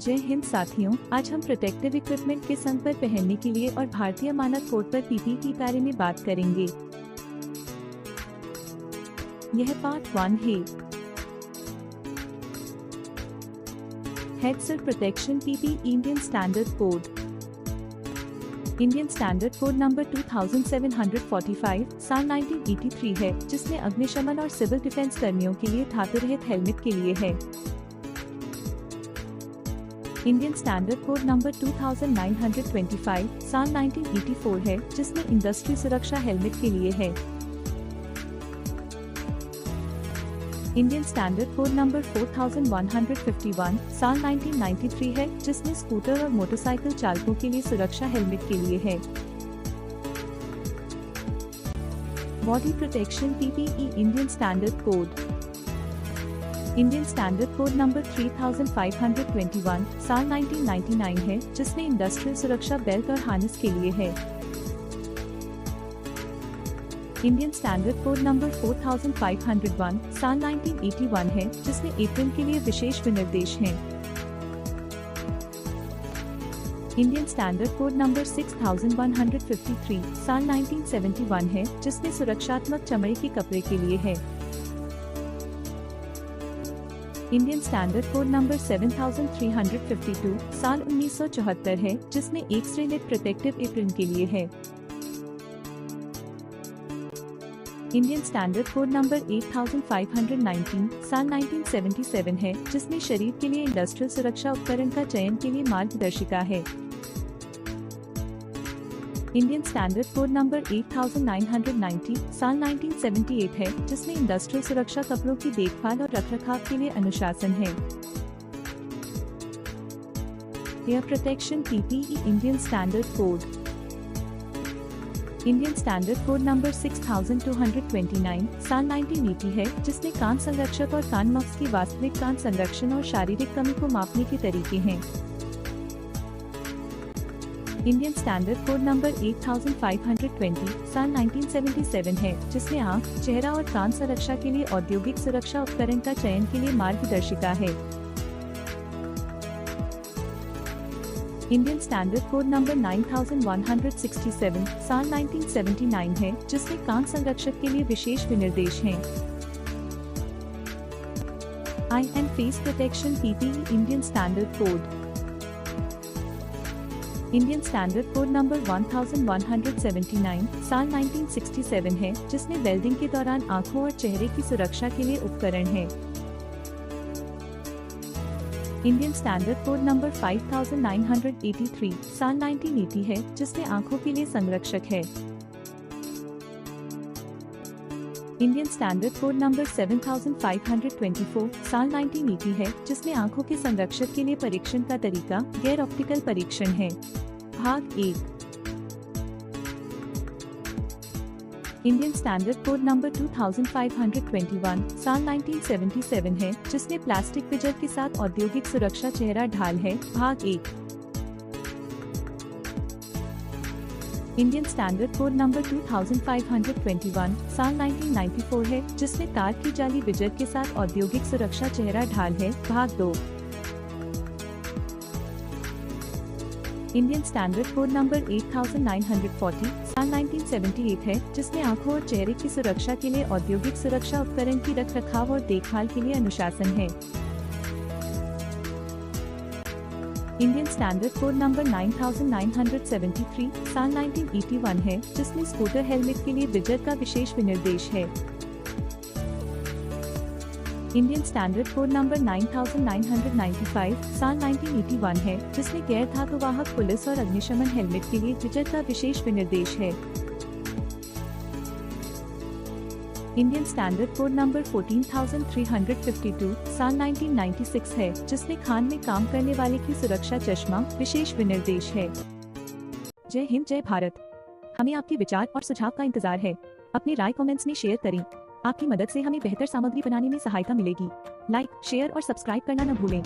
जय हिंद साथियों, आज हम प्रोटेक्टिव इक्विपमेंट के संग पर पहनने के लिए और भारतीय मानक कोड पर पीपीई के बारे में बात करेंगे। यह पार्ट 1 है। Headset protection PPE Indian standard code. Indian standard code number 2745 साल 1983 है, जिसमें अग्निशमन और सिविल डिफेंस कर्मियों के लिए धातु रहित हेलमेट के लिए है। इंडियन स्टैंडर्ड कोड नंबर 2925 साल 1984 है, जिसमें इंडस्ट्री सुरक्षा हेलमेट के लिए है। इंडियन स्टैंडर्ड कोड नंबर 4151 साल 1993 है, जिसमें स्कूटर और मोटरसाइकिल चालकों के लिए सुरक्षा हेलमेट के लिए है। Body protection PPE Indian standard code. Indian standard code number 3521 साल 1999 है, जिसमें इंडस्ट्रियल सुरक्षा बेल्ट और हार्नेस के लिए है। इंडियन स्टैंडर्ड कोड नंबर 4501 साल 1981 है, जिसमें एप्रिल के लिए विशेष विनिर्देश हैं। इंडियन स्टैंडर्ड कोड नंबर 6153 साल 1971 है, जिसमें सुरक्षात्मक चमड़े के कपड़े के लिए है। इंडियन स्टैंडर्ड कोड नंबर 7352 साल 1974 है, जिसमें एक्स-रे लेड प्रोटेक्टिव एप्रन के लिए है। इंडियन स्टैंडर्ड कोड नंबर 8519 साल 1977 है, जिसमें शरीर के लिए इंडस्ट्रियल सुरक्षा उपकरण का चयन के लिए मार्गदर्शिका है। इंडियन स्टैंडर्ड कोड नंबर 8990 साल 1978 है, जिसमें इंडस्ट्रियल सुरक्षा कपड़ों की देखभाल और रखरखाव के लिए अनुशासन है। Air protection PPE Indian standard code. Indian standard code number 6229 साल 1980 है, जिसमें कान संरक्षक और कान मफ्स की वास्तविक कान संरक्षण और शारीरिक कमी को मापने के तरीके हैं। इंडियन स्टैंडर्ड कोड नंबर 8520 साल 1977 है, जिसमें आंख, चेहरा और कान सुरक्षा के लिए औद्योगिक सुरक्षा उपकरण का चयन के लिए मार्गदर्शिका है। इंडियन स्टैंडर्ड कोड नंबर 9167 साल 1979 है, जिसमें कान संरक्षक के लिए विशेश विनिर्देश हैं। Eye and face protection PPE Indian standard code. Indian standard code number 1179 साल 1967 है, जिसमें वेल्डिंग के दौरान आंखों और चेहरे की सुरक्षा के लिए उपकरण है। इंडियन स्टैंडर्ड कोड नंबर 5983 साल 1980 है, जिसमें आंखों के लिए संरक्षक है। इंडियन स्टैंडर्ड कोड नंबर 7524 साल 1980 है, जिसमें आंखों के संरक्षक के लिए परीक्षण का तरीका गैर ऑप्टिकल परीक्षण है। भाग 1। इंडियन स्टैंडर्ड कोड नंबर 2521 साल 1977 है, जिसमें प्लास्टिक पिजर के साथ औद्योगिक सुरक्षा चेहरा ढाल है। भाग 1। इंडियन स्टैंडर्ड कोड नंबर 2521 साल 1994 है, जिसमें तार की जाली विजर के साथ औद्योगिक सुरक्षा चेहरा ढाल है। भाग 2। इंडियन स्टैंडर्ड कोड नंबर 8940 साल 1978 है, जिसमें आंखों और चेहरे की सुरक्षा के लिए औद्योगिक सुरक्षा उपकरण की रखरखाव और देखभाल के लिए अनुशासन है। इंडियन स्टैंडर्ड कोड नंबर 9973 साल 1981 है, जिसमें स्कूटर हेलमेट के लिए विजर का विशेष विनिर्देश है। इंडियन स्टैंडर्ड कोड नंबर 9995 साल 1981 है, जिसमें गैर धातुवाहक पुलिस और अग्निशमन हेलमेट के लिए विजर का विशेष विनिर्देश है। इंडियन स्टैंडर्ड कोड नंबर 14352 साल 1996 है, जिसमें खान में काम करने वाले की सुरक्षा चश्मा विशेष विनिर्देश है। जय हिंद, जय भारत। हमें आपके विचार और सुझाव का इंतजार है। अपनी राय कमेंट्स में शेयर करें। आपकी मदद से हमें बेहतर सामग्री बनाने में सहायता मिलेगी। लाइक, शेयर और सब्सक्राइब करना न भूलें।